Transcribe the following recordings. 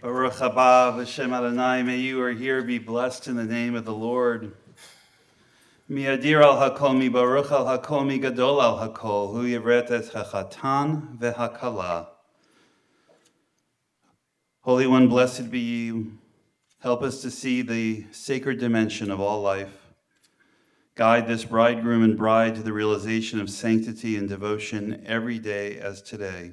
Baruch haba v'shem Adonai, may you who are here be blessed in the name of the Lord. Mi'adir al hakol, mi baruch al hakol, mi gadol al hakol, hu yivret et hachatan v'hakala. Holy One, blessed be you. Help us to see the sacred dimension of all life. Guide this bridegroom and bride to the realization of sanctity and devotion every day as today.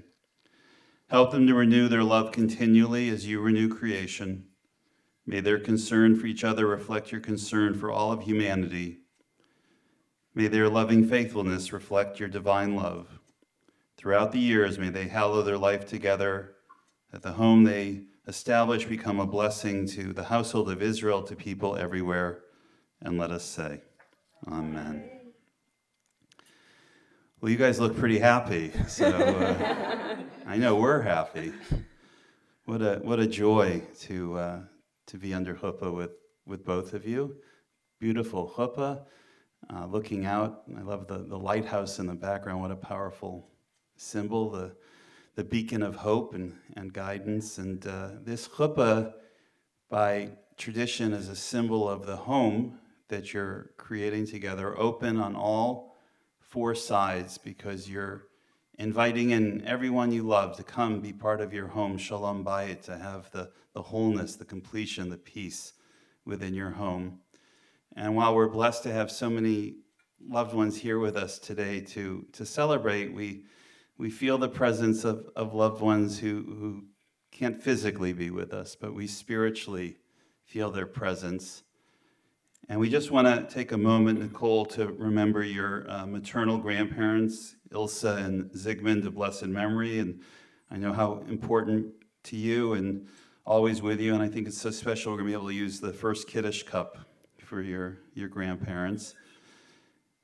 Help them to renew their love continually as you renew creation. May their concern for each other reflect your concern for all of humanity. May their loving faithfulness reflect your divine love. Throughout the years, may they hallow their life together, that the home they establish become a blessing to the household of Israel, to people everywhere. And let us say, Amen. Well, you guys look pretty happy, so I know we're happy. What a joy to be under chuppah with both of you. Beautiful chuppah, looking out. I love the lighthouse in the background. What a powerful symbol, the beacon of hope and guidance. And this chuppah, by tradition, is a symbol of the home that you're creating together, open on all four sides, because you're inviting in everyone you love to come be part of your home, shalom bayit, to have the wholeness, the completion, the peace within your home. And while we're blessed to have so many loved ones here with us today to celebrate, we feel the presence of loved ones who can't physically be with us, but we spiritually feel their presence. And we just want to take a moment, Nicole, to remember your maternal grandparents, Ilsa and Zygmunt, of blessed memory. And I know how important to you and always with you. And I think it's so special we're going to be able to use the first Kiddush cup for your grandparents.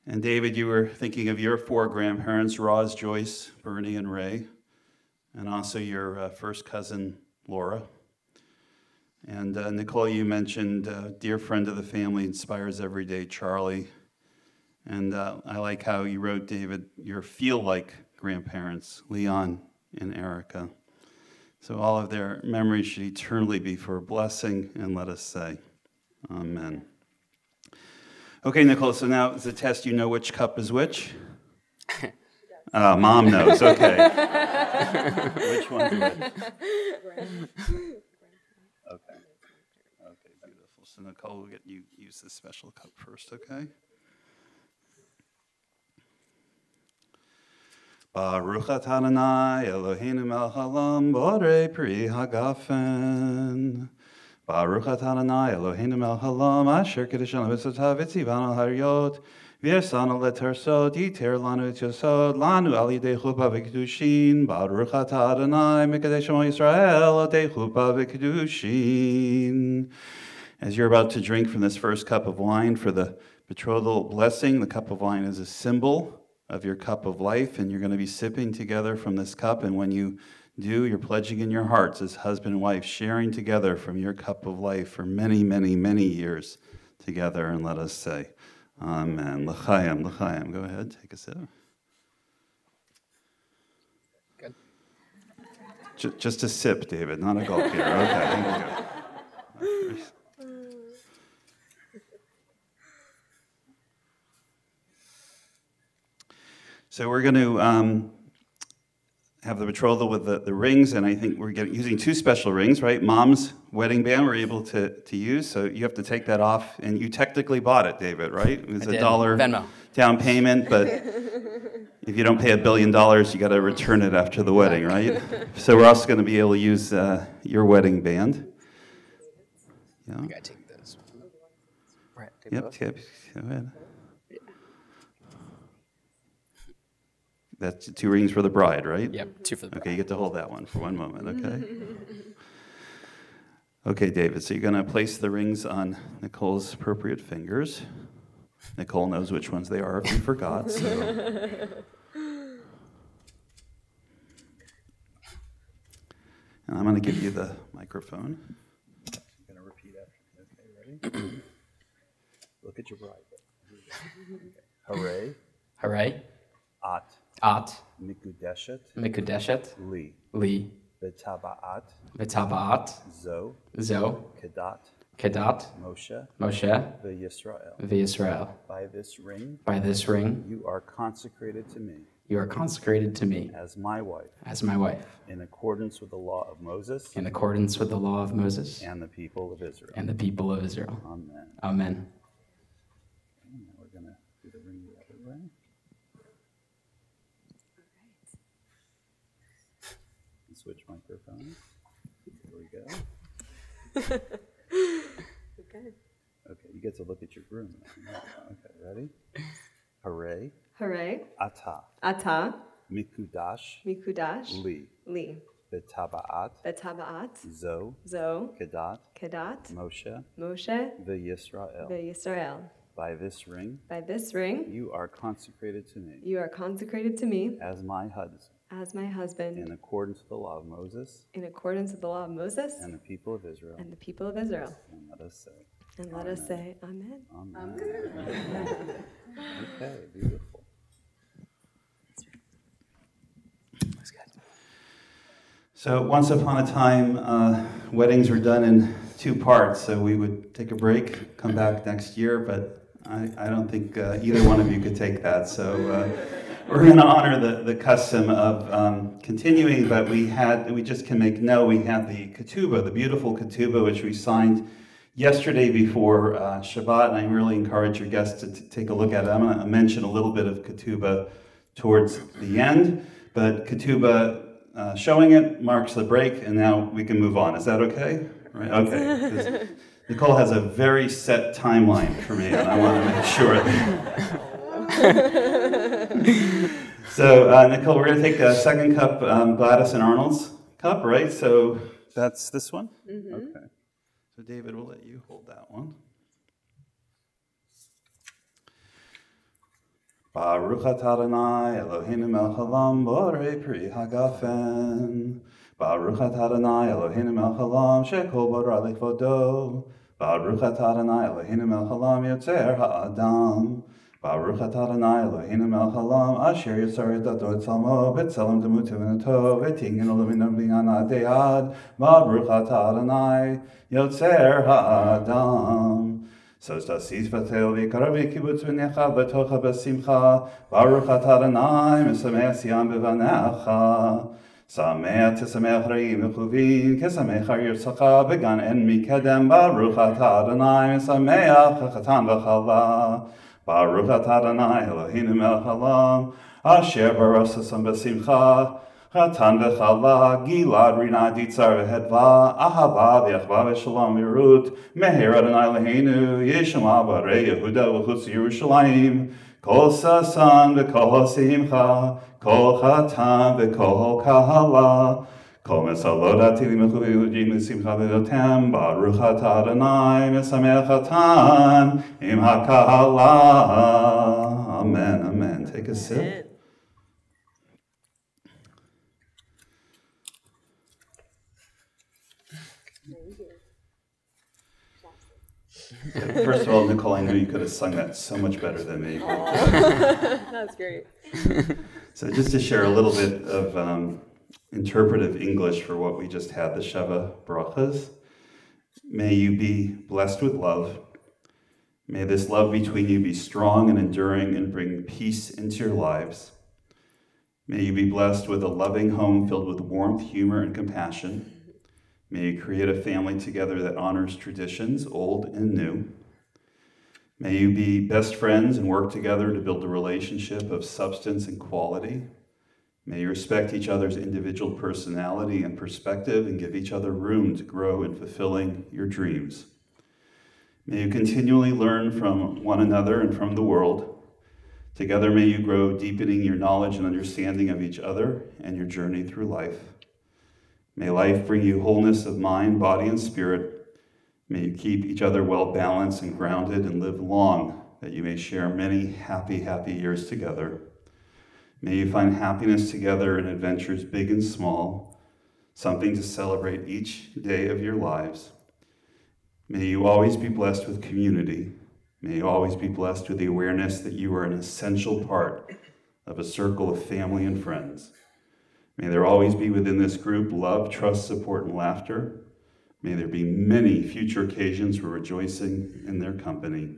And David, you were thinking of your four grandparents, Roz, Joyce, Bernie, and Ray, and also your first cousin, Laura. And Nicole, you mentioned a dear friend of the family, inspires every day, Charlie. And I like how you wrote, David, your feel-like grandparents, Leon and Erica. So all of their memories should eternally be for a blessing, and let us say, Amen. Okay, Nicole, so now it's a test. You know which cup is which? Mom knows, okay. Which one's which? Okay, beautiful. So Nicole will get you use this special cup first, okay? Baruch atah Adonai Eloheinu melech haolam borei pri hagafen. Baruch atah Adonai Eloheinu melech haolam asher kiddushanu b'tzotav v'tzivanu al-haryot v'yasanu letersod yiter lanu et yosod lanu al yidei chuppah v'kedushin. Baruch atah Adonai mekadesh amo Yisrael odei chuppah v'kedushin. As you're about to drink from this first cup of wine for the betrothal blessing, the cup of wine is a symbol of your cup of life, and you're going to be sipping together from this cup. And when you do, you're pledging in your hearts as husband and wife, sharing together from your cup of life for many, many, many years together. And let us say, Amen. L'chaim, l'chaim. Go ahead, take a sip. Good. Just a sip, David, not a gulp here. Okay, thank you. So we're going to have the betrothal with the rings, and I think we're using two special rings, right? Mom's wedding band we're able to use, so you have to take that off, and you technically bought it, David, right? It was $1 Venmo down payment, but if you don't pay $1 billion, you got to return it after the wedding, right? So we're also going to be able to use your wedding band. Yeah. You got to take this. Yep, go ahead. That's 2 rings for the bride, right? Yep, 2 for the bride. Okay, you get to hold that one for one moment, okay? Okay, David, so you're going to place the rings on Nicole's appropriate fingers. Nicole knows which ones they are if you forgot, so. And I'm going to give you the microphone. I'm going to repeat after me. Okay, ready? Look at your bride. Okay. Hooray. Hooray. At. at Mikudeshet Mikudeshet li li Betabaat V'tabaat Zo Zo Kedat Kedat Moshe Moshe V'Yisrael. V'Yisrael. By this ring By this ring you are consecrated to me you are consecrated to me as my wife, as my wife, in accordance with the law of Moses in accordance with the law of Moses and the people of Israel. and the people of Israel. Amen. Amen. Now we're going to do the ring the other way. Switch microphones. Here we go. Okay. Okay, you get to look at your groom now. Okay, ready? Hooray. Hooray. Ata. Ata. Mikudash. Mikudash. Li. Li. Betabaat. Betabaat. Zo. Zo. Kedat. Kedat. Moshe. Moshe. V'Yisrael. V'Yisrael. By this ring By this ring you are consecrated to me you are consecrated to me as my husband, as my husband, in accordance with the law of Moses in accordance with the law of Moses and the people of Israel. and the people of Israel. And let us say, And let us say, Amen. Amen. Okay, beautiful. That's good. So once upon a time, weddings were done in 2 parts. So we would take a break, come back next year, but I don't think either one of you could take that. So we're going to honor the custom of continuing, but we just can make note, we had the ketubah, the beautiful ketubah, which we signed yesterday before Shabbat, and I really encourage your guests to take a look at it. I'm going to mention a little bit of ketubah towards the end, but ketubah, showing it marks the break, and now we can move on. Is that okay? Right? Okay. 'Cause Nicole has a very set timeline for me, and I want to make sure. So, Nicole, we're going to take a second cup, Gladys and Arnold's cup, right? So that's this one? Mm-hmm. Okay. So, David, we'll let you hold that one. Baruch atah Adonai Eloheinu melech haolam borei pri hagafen. Baruch atah Adonai Eloheinu melech haolam shekol bara likvodo. Baruch atah Adonai Eloheinu melech haolam yotzer ha'adam. Baruch atah Adonai Eloheinu melech haolam asher yitzar et dato et tzalmo b'tzelem demuto v'nato v'tingin olamino b'yana de'ad. Baruch atah Adonai yotzer ha'adam. So stasis vatel v'karavi kibbutz v'necha b'tocha b'simcha. Baruch atah Adonai mesameach Sion b'vanecha. Sameach tesameach re'im v'chuvin kesameach har yirtzacha b'gan en mikedem. Baruch atah Adonai mesameach ha'chatan v'chala. Baruch atah Adonai Eloheinu melech haolam asher barasasam b'simcha. Chatan v'chala, Gilad, Rina, Ditzar, v'hedva, Ahava, v'yachva, v'shalom, v'yirut, Meher Adonai Eloheinu, Yeshua, b'arei Yehuda, v'chutz Yerushalayim, Kol sasan v'kol simcha, Kol chatan v'kol kahala, Kol mesalot atilim v'chuvi v'jim v'simcha v'yotem, Baruch atah Adonai, mesamech chatan, im hakahala. Amen, amen. Take a sip. First of all, Nicole, I know you could have sung that so much better than me. That's great. So just to share a little bit of interpretive English for what we just had, the Sheva Brachas. May you be blessed with love. May this love between you be strong and enduring and bring peace into your lives. May you be blessed with a loving home filled with warmth, humor, and compassion. May you create a family together that honors traditions, old and new. May you be best friends and work together to build a relationship of substance and quality. May you respect each other's individual personality and perspective and give each other room to grow in fulfilling your dreams. May you continually learn from one another and from the world. Together may you grow, deepening your knowledge and understanding of each other and your journey through life. May life bring you wholeness of mind, body, and spirit. May you keep each other well balanced and grounded and live long, that you may share many happy, happy years together. May you find happiness together in adventures big and small, something to celebrate each day of your lives. May you always be blessed with community. May you always be blessed with the awareness that you are an essential part of a circle of family and friends. May there always be within this group love, trust, support, and laughter. May there be many future occasions for rejoicing in their company.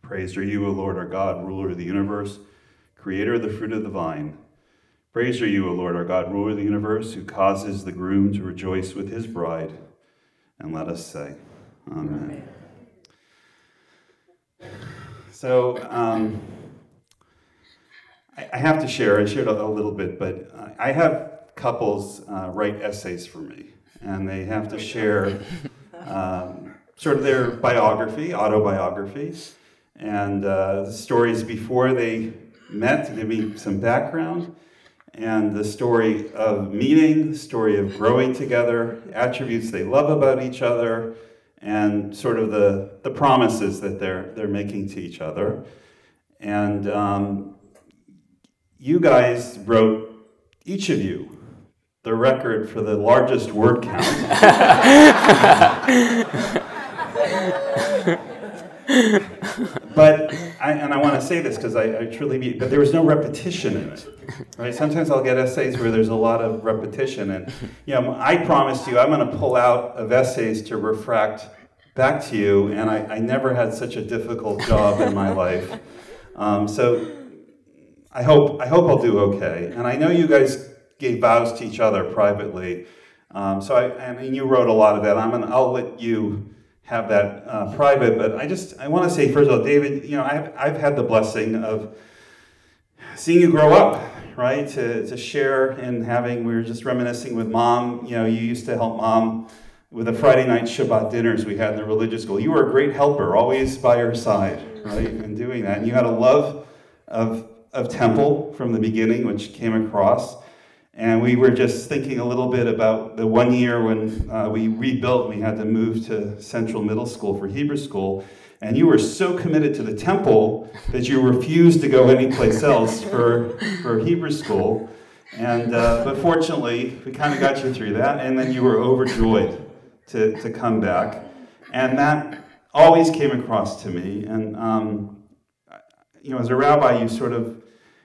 Praised are you, O Lord our God, ruler of the universe, creator of the fruit of the vine. Praised are you, O Lord our God, ruler of the universe, who causes the groom to rejoice with his bride. And let us say, Amen. So, I have to share, I shared a little bit, but I have couples write essays for me, and they have to share sort of their biography, autobiographies, and the stories before they met to give me some background, and the story of meeting, the story of growing together, attributes they love about each other, and sort of the promises that they're making to each other. And you guys wrote, each of you, the record for the largest word count. But I want to say this because I truly mean, but there was no repetition in it. Right? Sometimes I'll get essays where there's a lot of repetition, and I promised you I'm going to pull out of essays to refract back to you, and I never had such a difficult job in my life. So I hope I'll do okay. And I know you guys gave vows to each other privately. So I mean, you wrote a lot of that. I'll let you have that private. But I want to say, first of all, David, I've had the blessing of seeing you grow up, right? To share and we were just reminiscing with Mom. You used to help Mom with the Friday night Shabbat dinners we had in the religious school. You were a great helper, always by her side, right? And doing that. And you had a love of temple from the beginning, which came across. And we were just thinking a little bit about the one year when we rebuilt, we had to move to Central Middle School for Hebrew school. And you were so committed to the temple that you refused to go anyplace else for Hebrew school. And but fortunately, we kind of got you through that. And then you were overjoyed to come back. And that always came across to me. And as a rabbi, you sort of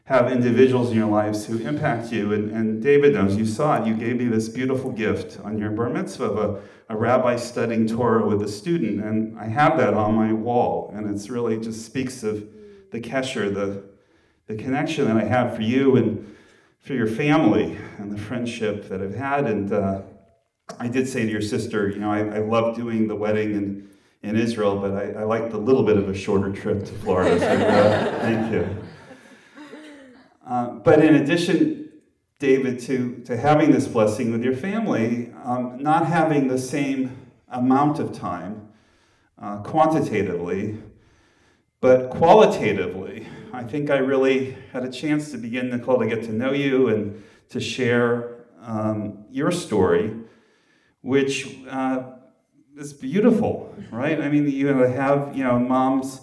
have individuals in your lives who impact you, and David knows, you saw it. You gave me this beautiful gift on your bar mitzvah of a rabbi studying Torah with a student, and I have that on my wall, and it's really just speaks of the kesher, the connection that I have for you and for your family and the friendship that I've had. And I did say to your sister, I love doing the wedding in Israel, but I liked a little bit of a shorter trip to Florida, so thank you. But in addition, David, to having this blessing with your family, not having the same amount of time quantitatively, but qualitatively, I think I really had a chance to begin, Nicole, to get to know you and to share your story, which is beautiful, right? I mean, you have, Mom's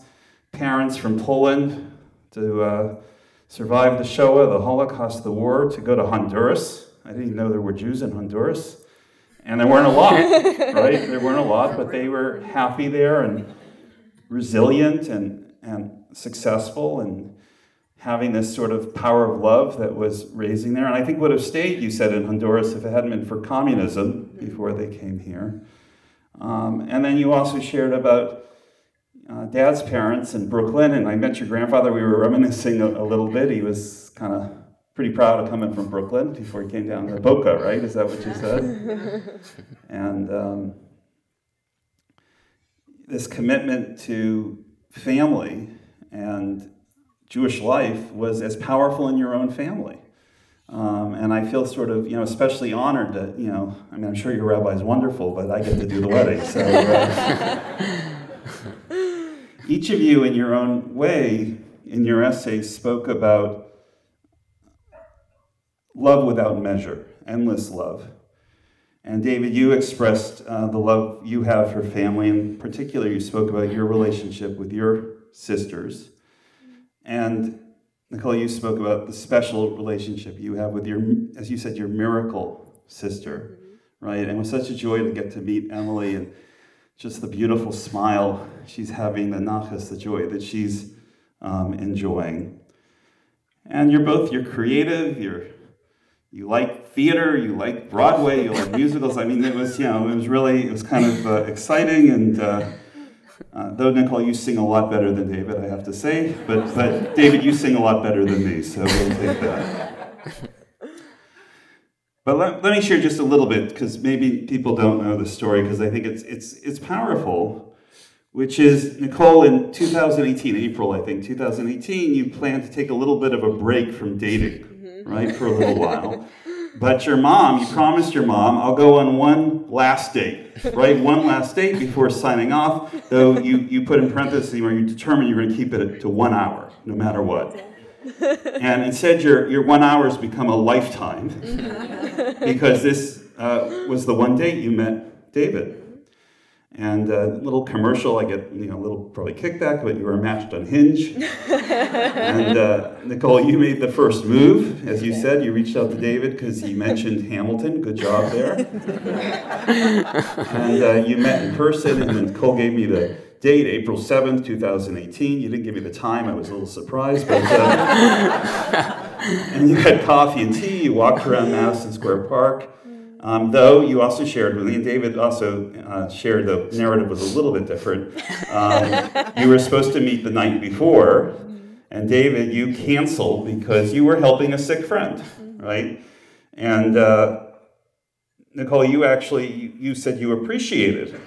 parents from Poland to survived the Shoah, the Holocaust, the war, to go to Honduras. I didn't even know there were Jews in Honduras. And there weren't a lot, right? There weren't a lot, but they were happy there and resilient and successful and having this sort of power of love that was raising there. And I think would have stayed, you said, in Honduras if it hadn't been for communism before they came here. And then you also shared about Dad's parents in Brooklyn, and I met your grandfather. We were reminiscing a little bit. He was kind of pretty proud of coming from Brooklyn before he came down to Boca, right? Is that what you said? And this commitment to family and Jewish life was as powerful in your own family. And I feel sort of, especially honored that, I'm sure your rabbi is wonderful, but I get to do the wedding. So each of you in your own way, in your essays, spoke about love without measure, endless love. And David, you expressed the love you have for family. In particular, you spoke about your relationship with your sisters. And Nicole, you spoke about the special relationship you have with your, as you said, your miracle sister, right? And it was such a joy to get to meet Emily and just the beautiful smile she's having, the nachas, the joy that she's enjoying. And you're creative, you like theater, you like Broadway, you like musicals. I mean, it was kind of exciting. And though, Nicole, you sing a lot better than David, I have to say. But David, you sing a lot better than me, so we'll take that. But let me share just a little bit, because maybe people don't know the story, because I think it's powerful, which is, Nicole, in 2018, April, I think, 2018, you planned to take a little bit of a break from dating, right, for a little while. But you promised your mom, I'll go on one last date, right? One last date before signing off, though you put in parentheses where you determined you're going to keep it to 1 hour, no matter what. And instead, your 1 hour has become a lifetime, because this was the one date you met David. And a little commercial, I get a little probably kickback, but you were matched on Hinge. And Nicole, you made the first move, as you said. You reached out to David because he mentioned Hamilton. Good job there. And you met in person, and then Nicole gave me the date, April 7th, 2018. You didn't give me the time. I was a little surprised. But, and you had coffee and tea. You walked around Madison Square Park. Though you also shared with me, and David also shared, the narrative was a little bit different. You were supposed to meet the night before, and David, you canceled because you were helping a sick friend, right? And Nicole, you said you appreciated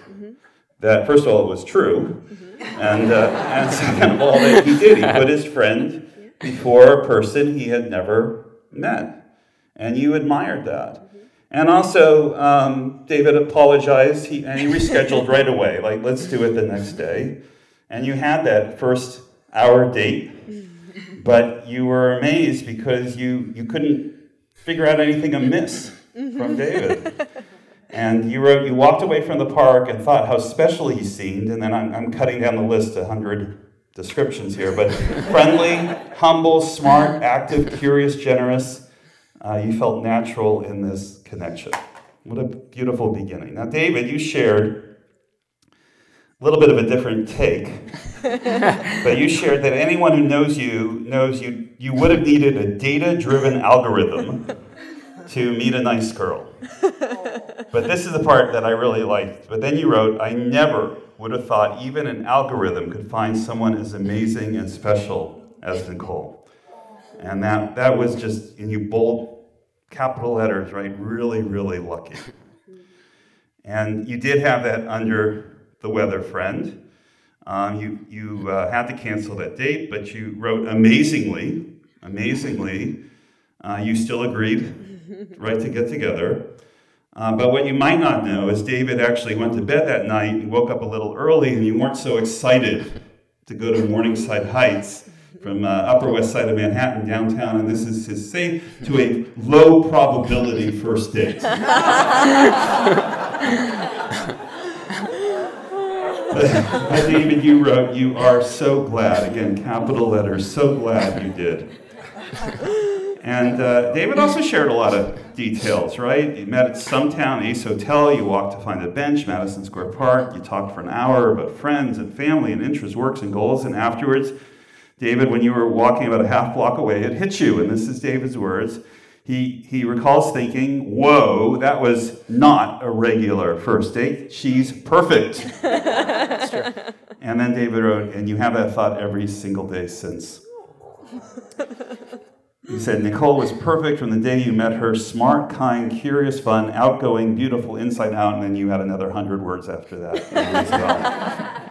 that, first of all, it was true, and second of all, that he did. He put his friend before a person he had never met, and you admired that. And also, David apologized, and he rescheduled right away, like, let's do it the next day. And you had that first hour date, but you were amazed because you couldn't figure out anything amiss from David. And you walked away from the park and thought how special he seemed, and then I'm cutting down the list, 100 descriptions here, but friendly, humble, smart, active, curious, generous. You felt natural in this connection. What a beautiful beginning. Now, David, you shared a little bit of a different take, but you shared that anyone who knows you would have needed a data-driven algorithm to meet a nice girl. But this is the part that I really liked. But then you wrote, I never would have thought even an algorithm could find someone as amazing and special as Nicole. And that was just, in you bold capital letters, right? Really, really lucky. And you did have that under the weather friend. You had to cancel that date, but you wrote amazingly, you still agreed, right, to get together. But what you might not know is David actually went to bed that night and woke up a little early, and you weren't so excited to go to Morningside Heights from Upper West Side of Manhattan, downtown, and this is his say to a low probability first date. But David, you wrote, you are so glad, again, capital letters, so glad you did. And David also shared a lot of details, right? You met at Sumtown Ace Hotel, you walked to find a bench, Madison Square Park, you talked for an hour about friends and family and interests, works and goals, and afterwards, David, when you were walking about a half block away, it hit you, and this is David's words. He recalls thinking, whoa, that was not a regular first date. She's perfect. That's true. And then David wrote, and you have that thought every single day since. He said, Nicole was perfect from the day you met her, smart, kind, curious, fun, outgoing, beautiful, inside out, and then you had another 100 words after that as well.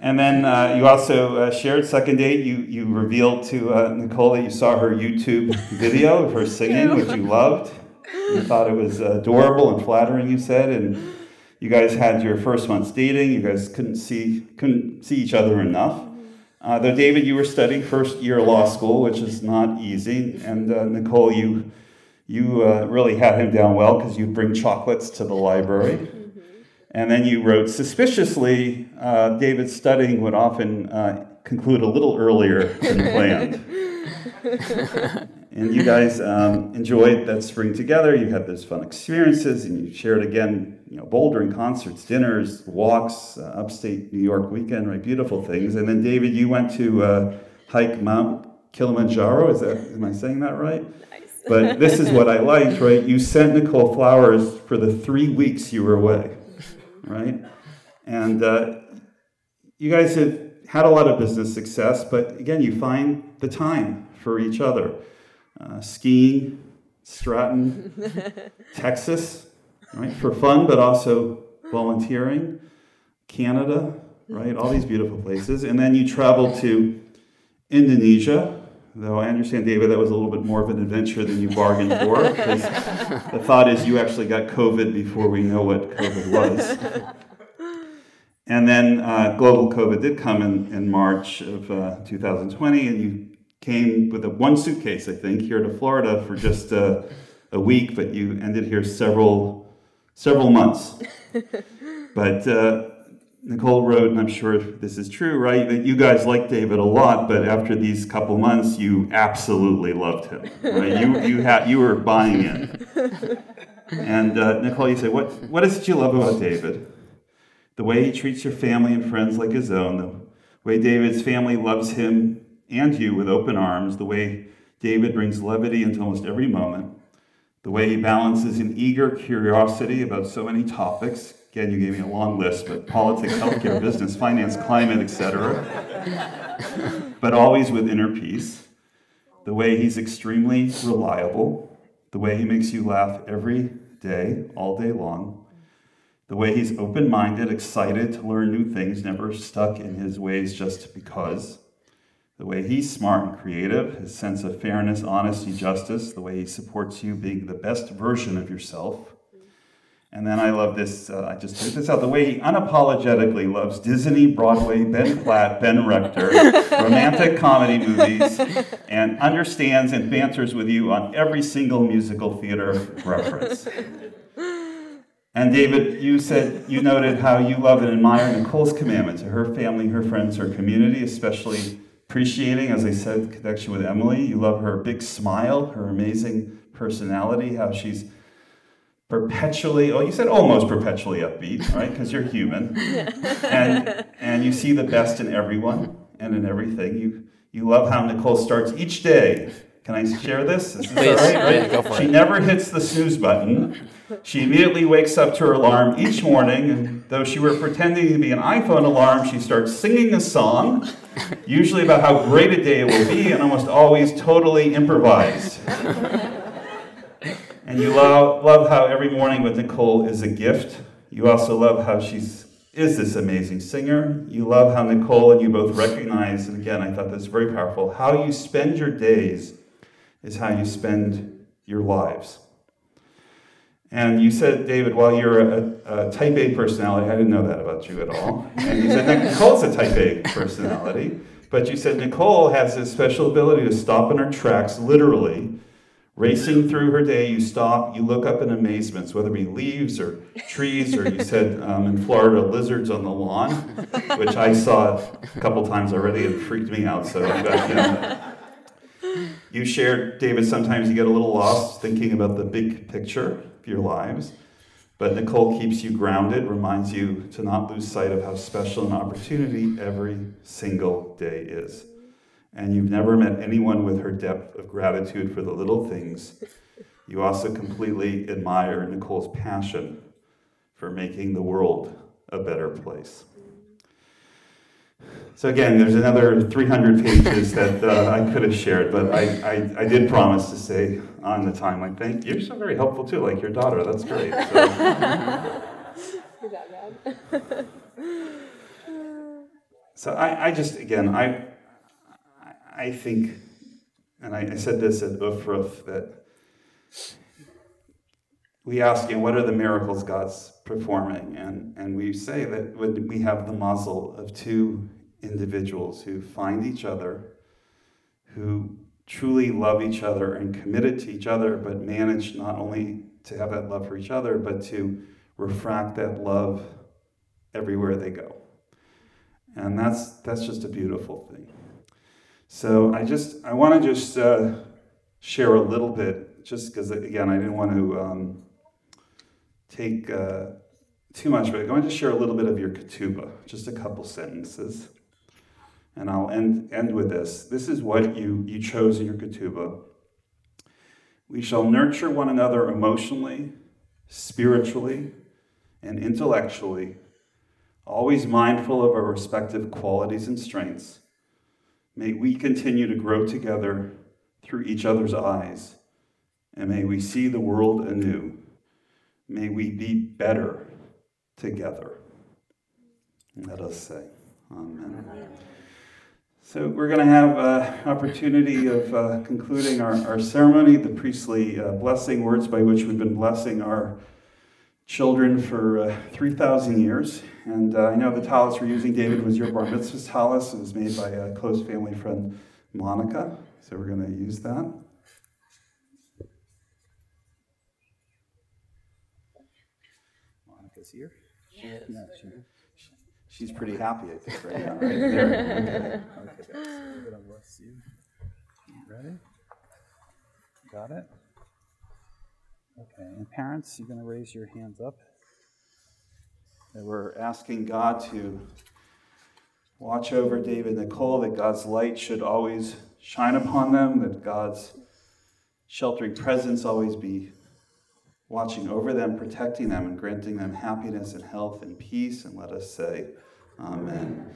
And then you also shared second date. You revealed to Nicole that you saw her YouTube video of her singing, which you loved. You thought it was adorable and flattering, you said, and you guys had your first months dating. You guys couldn't see each other enough. Though David, you were studying first year law school, which is not easy, and Nicole, you really had him down well because you'd bring chocolates to the library. And then you wrote, suspiciously, David's studying would often conclude a little earlier than planned. And you guys enjoyed that spring together. You had those fun experiences, and you shared again, bouldering, concerts, dinners, walks, upstate New York weekend, right? Beautiful things. And then David, you went to hike Mount Kilimanjaro. Am I saying that right? Nice. But this is what I liked, right? You sent Nicole flowers for the 3 weeks you were away, right? And you guys have had a lot of business success, but again, you find the time for each other. Skiing, Stratton, Texas, right? For fun, but also volunteering. Canada, right? All these beautiful places. And then you traveled to Indonesia, though I understand, David, that was a little bit more of an adventure than you bargained for, because the thought is you actually got COVID before we know what COVID was. And then global COVID did come in March of 2020, and you came with one suitcase, I think, here to Florida for just a week, but you ended here several months. But Nicole wrote, and I'm sure this is true, right, that you guys liked David a lot, but after these couple months, you absolutely loved him, right? You were buying in. And Nicole, you say, what is it you love about David? The way he treats your family and friends like his own, the way David's family loves him and you with open arms, the way David brings levity into almost every moment, the way he balances an eager curiosity about so many topics. Again, you gave me a long list, but politics, healthcare, business, finance, climate, etc. But always with inner peace. The way he's extremely reliable. The way he makes you laugh every day, all day long. The way he's open-minded, excited to learn new things, never stuck in his ways just because. The way he's smart and creative, his sense of fairness, honesty, justice. The way he supports you being the best version of yourself. And then I love this, I just took this out, the way he unapologetically loves Disney, Broadway, Ben Platt, Ben Rector, romantic comedy movies, and understands and banters with you on every single musical theater reference. And David, you noted how you love and admire Nicole's commitment to her family, her friends, her community, especially appreciating, as I said, connection with Emily. You love her big smile, her amazing personality, how she's perpetually, you said almost perpetually upbeat, right? Because you're human. And you see the best in everyone and in everything. You love how Nicole starts each day. Can I share this? Is this all right? Yeah, go for it. She never hits the snooze button. She immediately wakes up to her alarm each morning, and though she were pretending to be an iPhone alarm, she starts singing a song, usually about how great a day it will be, and almost always totally improvised. And you love how every morning with Nicole is a gift. You also love how is this amazing singer. You love how Nicole and you both recognize, and again, I thought this was very powerful, how you spend your days is how you spend your lives. And you said, David, while you're a type A personality, I didn't know that about you at all. And you said Nicole's a type A personality, but you said Nicole has this special ability to stop in her tracks, literally. Racing through her day, you stop, you look up in amazement, whether it be leaves or trees, or you said in Florida, lizards on the lawn, which I saw a couple times already and freaked me out, so I'm back in. You shared, David, sometimes you get a little lost thinking about the big picture of your lives, but Nicole keeps you grounded, reminds you to not lose sight of how special an opportunity every single day is. And you've never met anyone with her depth of gratitude for the little things. You also completely admire Nicole's passion for making the world a better place. So again, there's another 300 pages that I could have shared, but I did promise to stay on the time. Like, thank you. You're so very helpful too, like your daughter. That's great. So. Is that bad? So I think, and I said this at Ufruf, that we ask, what are the miracles God's performing? And we say that when we have the muzzle of two individuals who find each other, who truly love each other and committed to each other, but manage not only to have that love for each other, but to refract that love everywhere they go. And that's just a beautiful thing. So I want to just share a little bit, just because, again, I didn't want to take too much, but I want to share a little bit of your ketubah, just a couple sentences. And I'll end with this. This is what you chose in your ketubah. We shall nurture one another emotionally, spiritually, and intellectually, always mindful of our respective qualities and strengths. May we continue to grow together through each other's eyes, and may we see the world anew. May we be better together. Let us say, Amen. So we're going to have an opportunity of concluding our ceremony, the priestly blessing words by which we've been blessing our children for 3,000 years. And I know the tallis we're using, David, was your bar mitzvah tallis. It was made by a close family friend, Monica. So we're going to use that. Monica's here? Yes. Yeah, she's pretty happy, I think, right now. Right there. Okay. David, I'll bless you. Ready? Got it? Okay, and parents, you're going to raise your hands up. And we're asking God to watch over David and Nicole, that God's light should always shine upon them, that God's sheltering presence always be watching over them, protecting them, and granting them happiness and health and peace. And let us say, Amen.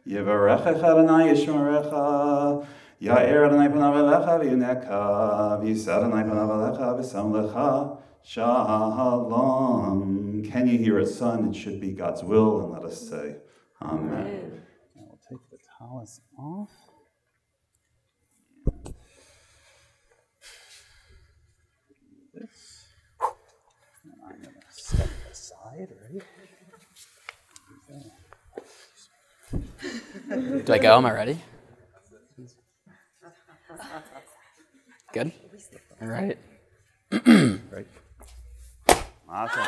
Yevarechecha Adonai yishmerecha, Ya'er Adonai panav elecha v'yuneka, v'yisad Adonai panav elecha v'sam lecha shalom. Can you hear it, son? It should be God's will, and let us say, Amen. And we'll take the tallis off. This. And I'm going to step aside, right? Okay. Do I go? Am I ready? Good? All right. Right. Awesome.